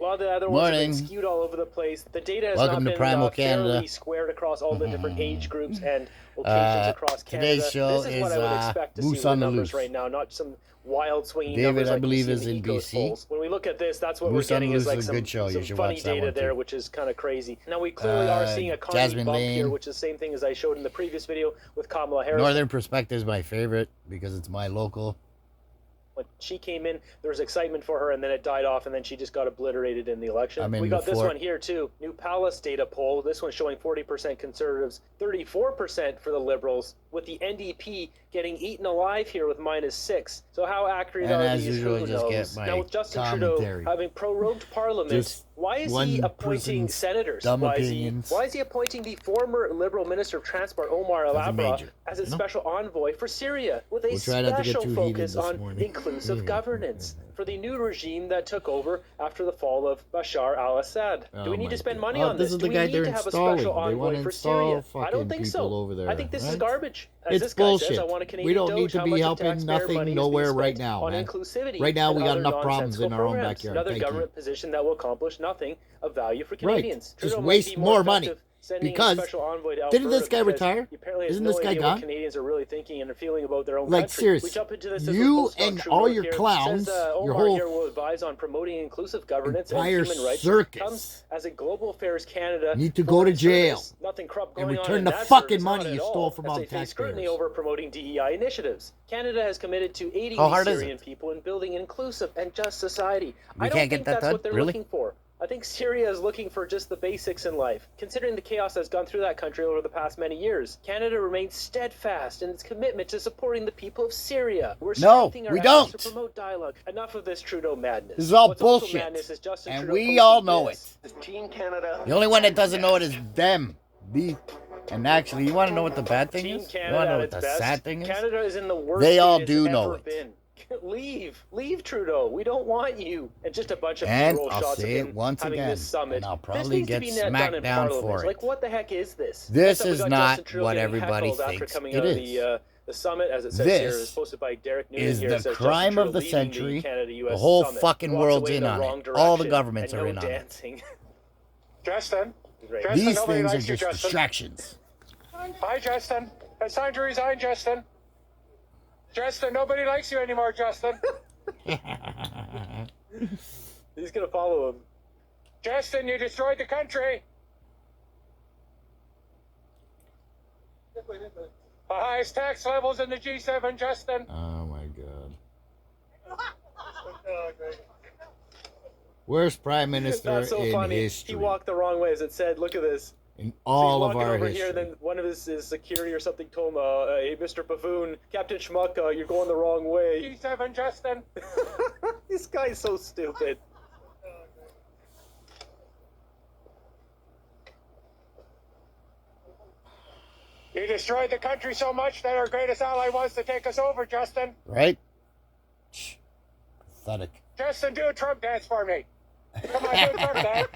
while the other ones have been skewed all over the place, the data has not been fairly squared across all the different age groups and locations across Canada. Today's show this is what I would expect to see with the numbers right now, not some wild swinging numbers like we see in the Ecos polls. When we look at this, that's what we're getting is like some funny data there, which is kind of crazy. Now we clearly are seeing a Carney bump here, which is the same thing as I showed in the previous video with Kamala Harris. Northern Perspective is my favorite because it's my local. When she came in, there was excitement for her, and then it died off, and then she just got obliterated in the election. We got this one here, too. New Palace data poll. This one's showing 40% Conservatives, 34% for the Liberals, with the NDP getting eaten alive here with -6. So how accurate are these? Who knows? Now, with Justin Trudeau having prorogued Parliament, why is he appointing senators? Why is he appointing the former Liberal Minister of Transport, Omar El-Abra, as his special envoy for Syria, with a special focus on inclusive governance for the new regime that took over after the fall of Bashar al-Assad? Do we need to spend money on this? Do we need to have a special envoy for Syria? I don't think so. I think this is garbage. As this guy says, I want a Canadian we don't need to be helping nothing nowhere right now, man. Right now we got enough problems in our own backyard. Another government position that will accomplish nothing of value for Canadians. Just waste more money. Because didn't this guy retire? Isn't this guy gone? Canadians are really thinking and feeling about their own country. Seriously, you and all your clowns, your whole here will advise on promoting inclusive governance and human rights. Comes as a Global Affairs Canada need to go to jail. Nothing corrupt going and return the fucking money you stole from all the taxpayers. Scrutiny over promoting DEI initiatives. Canada has committed to aiding Syrian people in building an inclusive and just society. I don't think that's what they're looking for. I think Syria is looking for just the basics in life. Considering the chaos that's gone through that country over the past many years, Canada remains steadfast in its commitment to supporting the people of Syria. We're strengthening our efforts to promote dialogue. Enough of this Trudeau madness. This is all bullshit, and we all know it. Team Canada. The only one that doesn't know it is them. And actually, you want to know what the bad thing is? You want to know what the sad thing is? Canada is in the worst they all do know it. Leave Trudeau. We don't want you. And just a bunch of B-roll shots of him having this summit. And I'll probably get smacked down for it. Like, what the heck is this? This is not what everybody thinks it is. The summit, as it says here, is posted by Derek Newman is the crime of the century. The whole fucking world's in on it. All the governments are in on it. Justin. These things are just distractions. Hi, Justin. It's time to resign, Justin. Justin, nobody likes you anymore, Justin. He's gonna follow him. Justin, you destroyed the country. The highest tax levels in the G7, Justin. Oh my God. Worst prime minister in history. He walked the wrong way, as it said. Look at this. In all of our history. Here, then one of his security or something told him, hey, Mr. Buffoon, Captain Schmuck, you're going the wrong way. G7, Justin. This guy's so stupid. You destroyed the country so much that our greatest ally wants to take us over, Justin. Right? Pathetic. Justin, do a Trump dance for me. Come on, do a Trump dance.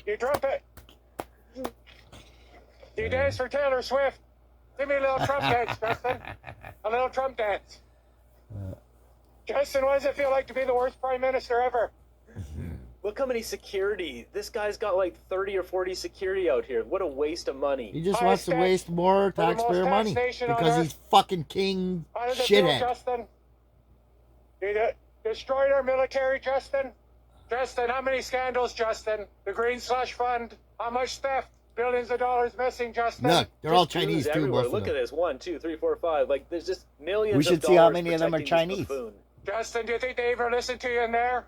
You trumpet. You dance for Taylor Swift. Give me a little Trump dance, Justin. A little Trump dance. Justin, what does it feel like to be the worst prime minister ever? Look how many security. This guy's got like 30 or 40 security out here. What a waste of money. He just wants to waste more taxpayer money because he's fucking king shithead. Justin? You destroyed our military, Justin. Justin, how many scandals, Justin? The Green Slush Fund. How much theft? Billions of dollars missing, Justin. Look, they're all Chinese too, both of them. Look at this. 1, 2, 3, 4, 5. Like, there's just millions of dollars. We should see how many of them are Chinese. Justin, do you think they ever listened to you in there?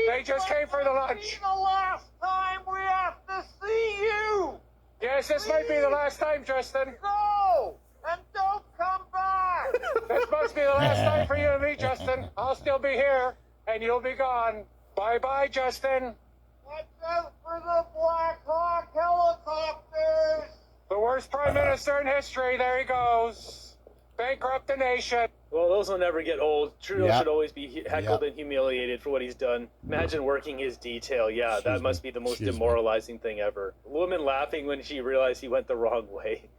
They just came for the lunch. The last time we have to see you. Yes, this might be the last time, Justin. Go and don't come back. This must be the last time for you and me, Justin. I'll still be here, and you'll be gone. Bye-bye, Justin. Watch out for the Black Hawk helicopters. The worst prime minister in history. There he goes. Bankrupt the nation. Well, those will never get old. Trudeau should always be heckled and humiliated for what he's done. Imagine working his detail. Yeah, that must be the most demoralizing thing ever. A woman laughing when she realized he went the wrong way.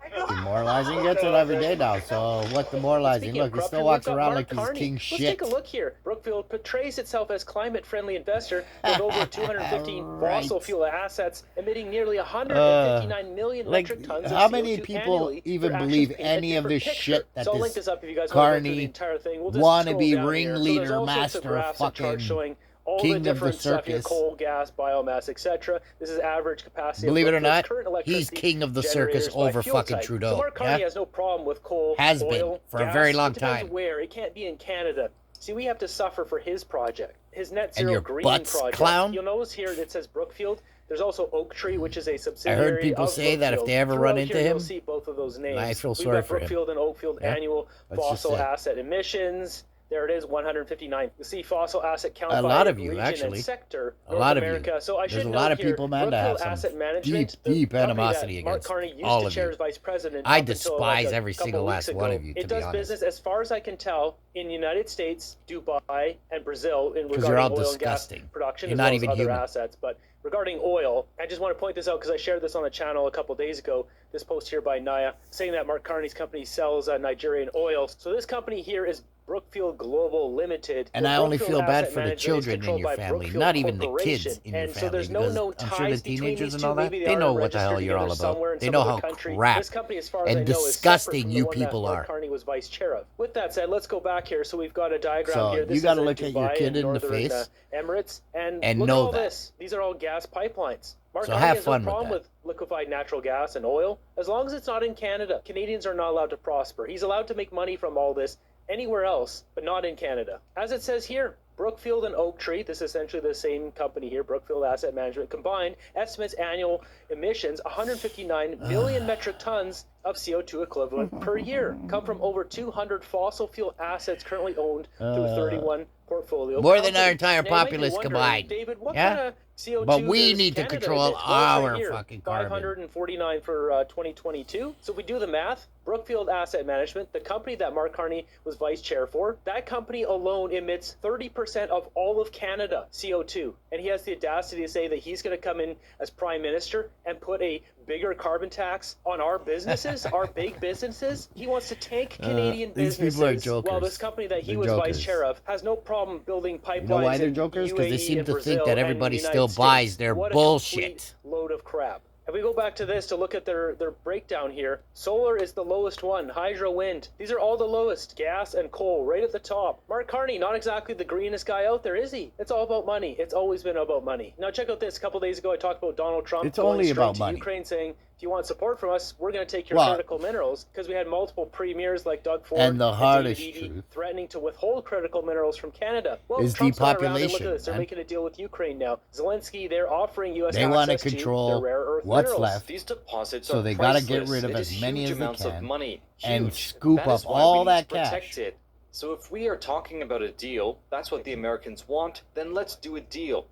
Demoralizing gets it every day now. So what demoralizing? Look, he still walks around like he's king Let's shit. take a look here. Brookfield portrays itself as climate-friendly investor with over 215 fossil fuel assets, emitting nearly 159 million metric tons of CO2 how many people annually. even Their believe actions paint a any of this different shit picture. that So I'll link this this up if you guys want to go through the carny entire thing. We'll just wannabe scroll down ringleader here. So there's all sorts master of graphs and fucking charts showing all king the of the different stuff here, circus. coal, gas, biomass, etc. This is average capacity. Believe it or not, current he's king of the circus generators by over fuel fucking type. Trudeau. So Mark Carney Yeah? has no problem with coal, Has oil, been for a gas. very long It depends time. where. It can't be in Canada. See, we have to suffer for his project, his net And zero your green butts, project. clown? You'll notice here it says Brookfield. There's also Oak Tree, which is a I subsidiary heard people of say that if Brookfield. they ever Throughout run into here, him, you'll see both of those names. I feel We've sorry got for him. Brookfield and Oakfield Yeah. annual Let's just fossil say. asset emissions. There it is, 159. You see fossil asset count A by lot of you, region actually. and sector. A North lot of you. America. So I There's should a lot note of people, here, man, that have Brookfield some Asset Management, deep, the deep company animosity that Mark against Carney used all to of chair you. as vice president. I up until, despise like, a every couple single weeks last ago. one of you, to It be does honest. business, as far as I can tell, in the United States, Dubai, and Brazil in Because you're regarding all oil and gas disgusting. production, You're as not well even as other human. assets. But regarding oil, I just want to point this out because I shared this on the channel a couple days ago. This post here by Naya saying that Mark Carney's company sells Nigerian oil. So this company here is Brookfield Global Limited. And I only Brookfield feel bad Asset for the Management is children in controlled your by family, Brookfield not even the Corporation. kids in your And so family, there's no because known I'm sure ties the between teenagers these and two. all that, Maybe they are know what the hell registered you're all together somewhere about. in They some know other how country. crap This company, as far as and I know, is disgusting separate from you the one that people Mark are. Carney was vice chair of. With that said, let's go back here. So we've got a diagram So here. This you got to is look at your Dubai kid and in the northern, face Emirates, and and look know at all that. this. These are all gas pipelines. Mark So Carney have has fun no with problem that. with liquefied natural gas and oil as long as it's not in Canada. Canadians are not allowed to prosper. He's allowed to make money from all this anywhere else, but not in Canada. As it says here, Brookfield and Oak Tree, this is essentially the same company here, Brookfield Asset Management, combined estimates annual emissions 159 million metric tons of CO2 equivalent per year, come from over 200 fossil fuel assets currently owned through 31 portfolio More than companies. our entire Now, you might be populace wondering, combined. David, what Yeah? kind of CO2 But we does need to Canada control emit? Well, it's right our here, fucking carbon. 549 for 2022. So if we do the math, Brookfield Asset Management, the company that Mark Carney was vice chair for, that company alone emits 30% of all of Canada CO2. And he has the audacity to say that he's going to come in as prime minister and put a bigger carbon tax on our businesses, our big businesses. He wants to tank Canadian these businesses. people are jokers. While this company that he They're was jokers. vice chair of has no problem building pipelines. You know why they're in jokers? Because they UAE seem and to Brazil think that and everybody United still States. buys their What a bullshit. complete load of crap. If we go back to this to look at their breakdown here, solar is the lowest one, hydro, wind. These are all the lowest, gas and coal right at the top. Mark Carney, not exactly the greenest guy out there, is he? It's all about money. It's always been about money. Now check out this. A couple days ago I talked about Donald Trump It's going only straight about to money. Ukraine saying, if you want support from us, we're going to take your Well, critical minerals, because we had multiple premiers like Doug Ford and the hardest David Eby truth threatening to withhold critical minerals from Canada. Well, is Trump's gone around and look depopulation, at this. They're man. making a deal with Ukraine now. Zelensky, they're offering U.S. They want to access control their rare earth what's minerals. left. These deposits So are they gotta priceless. get rid of It as is many huge as they amounts of can money. and Huge. scoop That is up why all we need that to cash. protect it. So if we are talking about a deal, that's what the Americans want, then let's do a deal.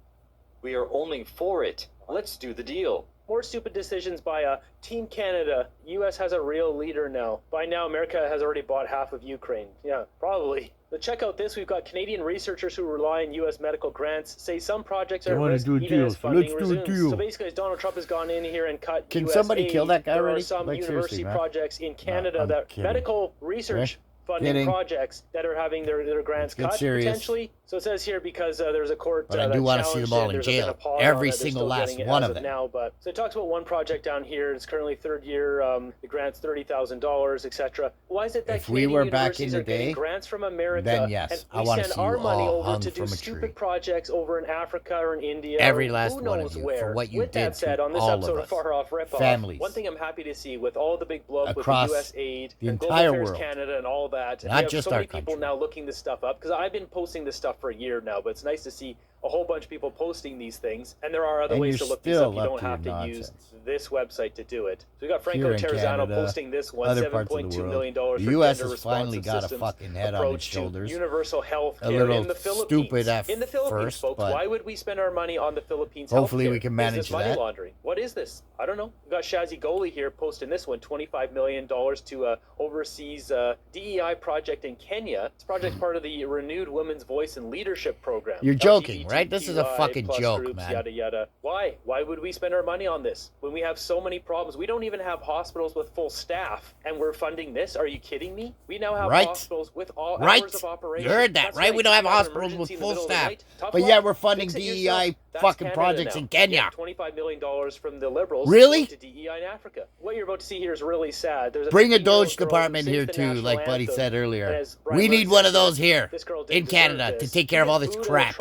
We are only for it. Let's do the deal. More stupid decisions by Team Canada. U.S. has a real leader now. By now, America has already bought half of Ukraine. Yeah, probably. But check out this. We've got Canadian researchers who rely on U.S. medical grants say some projects are They at wanna risk do a even deal, as so funding let's do a resumes. deal. So basically, as Donald Trump has gone in here and cut Can US somebody aid, kill that guy there already? are some Like, university seriously, man. projects in Canada I'm that kidding. medical research funding Kidding. projects that are having their grants Let's get cut serious. potentially. So it says here because there's a court But I that do want to see challenged them all it. in There's been jail. a pause on Every it. They're single still last getting it one as of them. now, but so it talks about one project down here. It's currently third year. The grant's $30,000, etc. Why is it that If we Canadian were back in universities the are getting day, grants from America, then yes, and I we wanna send see our you money all over hung to do from a stupid tree. projects over in Africa or in India? Every or last who one knows of you where. for what you With did that said, to on this all episode of of us. Far Off Ripoff, Families. one thing I'm happy to see with all the big blow up with Across the U.S. aid the and Global entire Affairs world. Canada and all that, and Not we have just so our many people country. now looking this stuff up because I've been posting this stuff for a year now, but it's nice to see a whole bunch of people posting these things, and there are other And ways to you're look these up. still You up don't to have to your use nonsense. this website to do it. So we got Franco Here in Terrazzano Canada, posting this one, other parts of the $7.2 world. million The for U.S. gender has finally responsive got a systems fucking head on its approach to shoulders. universal health A care little in the Philippines. stupid at in the Philippines, first, folks. but Why would we spend our money on the Philippines? hopefully healthcare? we can Is manage this money that. laundering? What is this? I don't know. We got Shazzy Goli here posting this one, $25 million to overseas DEI project in Kenya. This project's part of the Renewed Women's Voice and Leadership Program. You're joking, LGBT right? This is a fucking joke, groups, man. Yada yada. Why? Why would we spend our money on this when we have so many problems? We don't even have hospitals with full staff, and we're funding this. Are you kidding me? We now have hospitals with all hours of operation. You heard that, right? We don't have hospitals with full staff, but yet we're funding DEI fucking projects in Kenya. $25 million from the Liberals. Really? To DEI in Africa. What you're about to see here is really sad. Bring a Doge department here too, like Buddy said earlier. We need one of those here in Canada to take care of all this crap.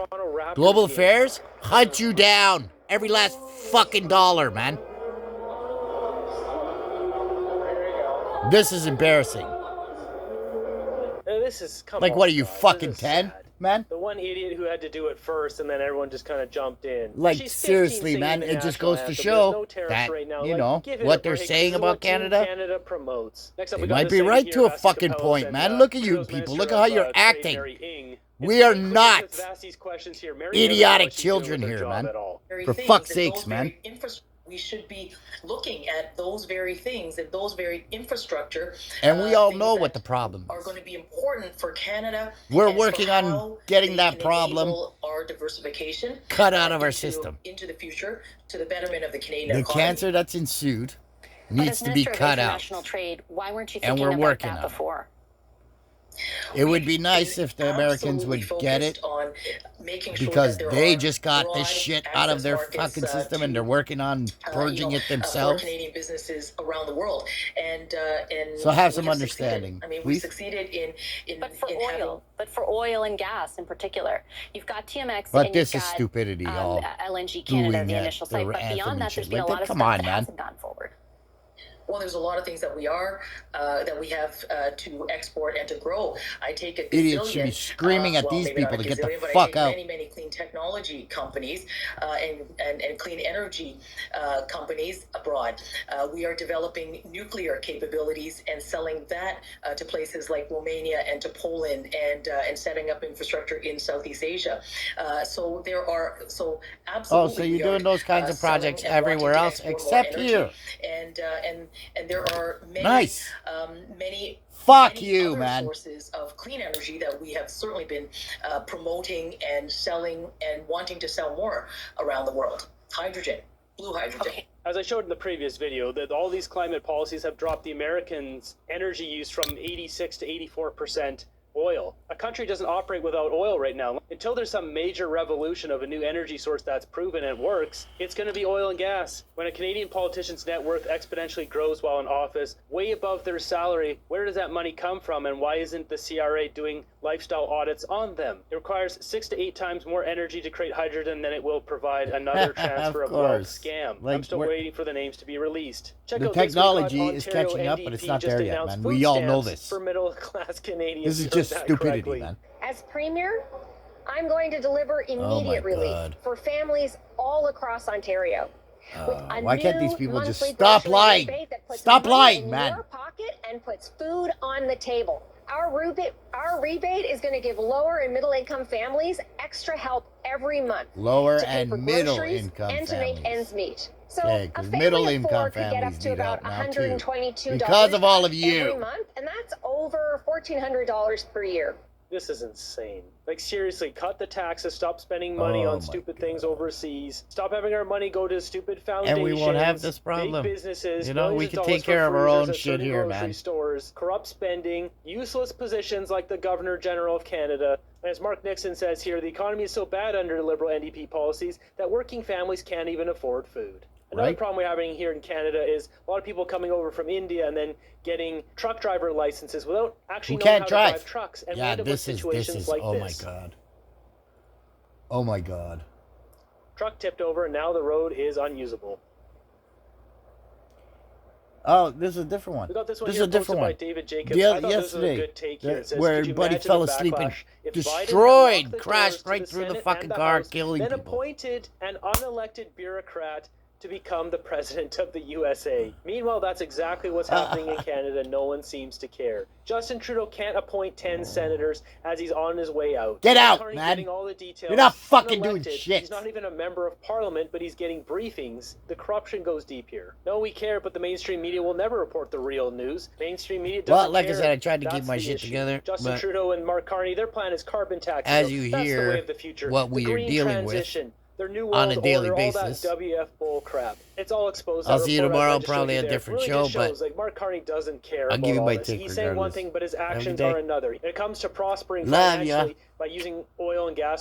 Global Affairs, hunt you down. Every last fucking dollar, man. This is embarrassing. This is like, what are you, fucking 10, man? The one idiot who had to do it first, and then everyone just kind of jumped in. Like, seriously, man, it just goes to show that, you know, what they're saying about Canada, they might be right to a fucking point, man. Look at you people. Look at how you're acting. We are not idiotic children here, man. For fuck's sakes, man. We should be looking at those very things and those very infrastructure. And we all know what the problem are going to be important for Canada. We're working on getting that problem our diversification cut out of our system into the future to the betterment of the Canadian economy. The cancer that's ensued needs to be cut out. Trade, why weren't you and we're working on it before? It would be nice if the Americans would get it, because they just got this shit out of their fucking system and they're working on purging it themselves. Canadian businesses around the world, and so have some understanding. I mean, we succeeded in but for oil and gas in particular, you've got TMX. But and this you've is got, stupidity. All LNG Canada, the initial site, but beyond that, there's been a lot of stuff that hasn't gone forward. Well, there's a lot of things that we have to export and to grow. I take a idiots should be screaming at these people to get the fuck out. Many clean technology companies and clean energy companies abroad. We are developing nuclear capabilities and selling that to places like Romania and to Poland and setting up infrastructure in Southeast Asia. So there are absolutely. Oh, so you're doing those kinds of projects everywhere else except here. And there are many Fuck you, man. Sources of clean energy that we have certainly been promoting and selling and wanting to sell more around the world. Hydrogen, blue hydrogen. Okay. As I showed in the previous video, that all these climate policies have dropped the Americans' energy use from 86 to 84% oil. A country doesn't operate without oil right now. Until there's some major revolution of a new energy source that's proven and works, it's going to be oil and gas. When a Canadian politician's net worth exponentially grows while in office, way above their salary, where does that money come from, and why isn't the CRA doing lifestyle audits on them? It requires 6 to 8 times more energy to create hydrogen than it will provide another transfer of wealth scam. I'm still waiting for the names to be released. Check the out technology is catching up, but it's not there yet, man. We all know this. For middle-class Canadians. This is just stupidity, man. As Premier, I'm going to deliver immediate relief for families all across Ontario. Why can't these people just stop lying? Stop lying, man. Your pocket and puts food on the table. Our rebate is going to give lower and middle income families extra help every month. Lower and middle income and families. To make ends meet. So a family of 4 could get up to about $122 because of all of you every month, and that's over $1,400 per year. This is insane. Like, seriously, cut the taxes, stop spending money on stupid things overseas, stop having our money go to stupid foundations, and we won't have this problem. Big businesses, you know, we can take care of our own shit here, man. Stores, corrupt spending, useless positions like the Governor General of Canada. As Mark Nixon says here, the economy is so bad under Liberal NDP policies that working families can't even afford food. Another problem we're having here in Canada is a lot of people coming over from India and then getting truck driver licenses without actually knowing how to drive trucks. And yeah, this is like oh my god. Oh my god. Truck tipped over and now the road is unusable. Oh, this is a different one. We got this one this here is a different one. By David Jacobs. I thought yesterday, this was a good take here. It says, where everybody fell asleep and destroyed, crashed right through the fucking car, killing people. Then appointed an unelected bureaucrat to become the president of the USA. Meanwhile, that's exactly what's happening in Canada. No one seems to care. Justin Trudeau can't appoint 10 senators as he's on his way out. Get out, Carney man. All the details. You're not fucking doing shit. He's not even a member of parliament, but he's getting briefings. The corruption goes deep here. No, we care, but the mainstream media will never report the real news. Mainstream media doesn't Well, like care. I said, I tried to That's keep my the shit issue. together. Justin Trudeau and Mark Carney, their plan is carbon tax. As you That's hear the way of the future. what we the are green dealing with transition. Their new world on a daily order, basis. All that WF bull crap. It's all exposed. I'll see you tomorrow, probably a different show, but like Mark Carney doesn't care. I'll give you my this. take He's saying one regardless. thing, but his Have a good actions day. are another. When it comes to prospering Love ya. financially by using oil and gas